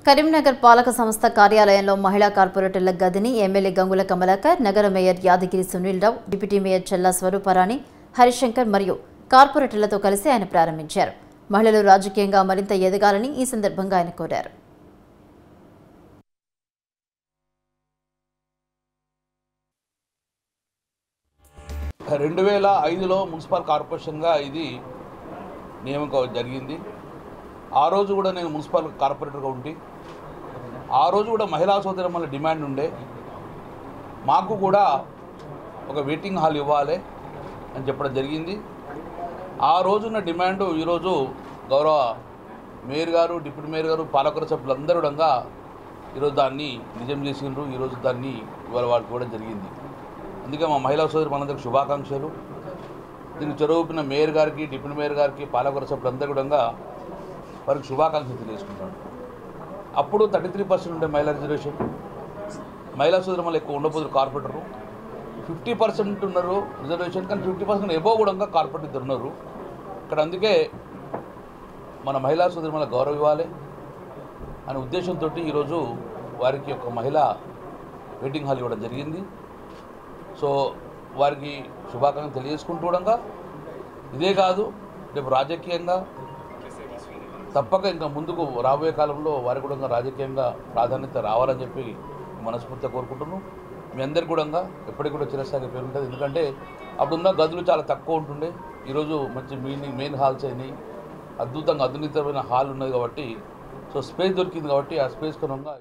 కరీంనగర్ పాలక సంస్థ కార్యాలయంలో మహిళా కార్పొరేటర్ల గదిని ఎమ్మెల్యే గంగుల కమలాకర్, నగర mayor Yadagiri Sunil Rao, deputy mayor చెల్లా స్వరూపరాణి, హరిశంకర్ మరియు కార్పొరేటర్లతో కలిసి ఆయన ప్రారంభించారు. మహిళలు రాజకీయంగా మరింత ఎదగాలని ఈ సందర్భంగా ఆయన కోరారు. రెండు 2005లో మున్సిపల్ కార్పొరేషన్గా ఇది నియామకం జరిగింది. ఆ రోజు కూడా నేను మున్సిపల్ కార్పొరేటర్గా ఉండి ఆ రోజు కూడా మహిళా సోదరుల డిమాండ్ ఉండే మాకు కూడా ఒక వెయిటింగ్ హాల్ ఇవ్వాలి అని చెప్పడం జరిగింది. ఆ రోజున్న డిమాండ్ ఈరోజు గౌరవ మేయర్ గారు, డిప్యూటీ మేయర్ గారు, పాలకవర్గ సభ్యులందరూ కూడా ఈరోజు దాన్ని నిజం చేసిండ్రు. ఈరోజు దాన్ని ఇవాళ వాళ్ళకి కూడా జరిగింది. అందుకే మా మహిళా సోదరు మనందరికి శుభాకాంక్షలు. దీనికి చొరవూపిన మేయర్ గారికి, డిప్యూటీ మేయర్ గారికి, పాలకవర్గ సభ్యులందరూ కూడా వారికి శుభాకాంక్షలు తెలియజేసుకుంటాను. అప్పుడు 33% ఉండే మహిళా రిజర్వేషన్, మహిళా సోదరు మళ్ళీ ఎక్కువ ఉండబోతున్నారు. కార్పొరేటరు 50% ఉన్నారు రిజర్వేషన్, కానీ 50% ఎబో కూడా కార్పొరేటర్ ఇద్దరు ఉన్నారు ఇక్కడ. అందుకే మన మహిళా సోదరు మళ్ళీ గౌరవం ఇవ్వాలి అనే ఉద్దేశంతో ఈరోజు వారికి ఒక మహిళా వెయిటింగ్ హాల్ ఇవ్వడం జరిగింది. సో వారికి శుభాకాంక్షలు తెలియజేసుకుంటూ కూడా ఇదే కాదు, రేపు రాజకీయంగా తప్పక ఇంకా ముందుకు రాబోయే కాలంలో వారికి కూడా రాజకీయంగా ప్రాధాన్యత రావాలని చెప్పి మనస్ఫూర్తిగా కోరుకుంటున్నాను. మీ అందరికీ కూడా ఎప్పటికి కూడా చిరస్థాయి పేరు ఉంటుంది. ఎందుకంటే అప్పుడున్న గదులు చాలా తక్కువ ఉంటుండే, ఈరోజు మంచి మెయిన్ హాల్స్ అయినాయి, అద్భుతంగా అధునితమైన హాల్ ఉన్నది కాబట్టి, సో స్పేస్ దొరికింది కాబట్టి ఆ స్పేస్ కొనంగా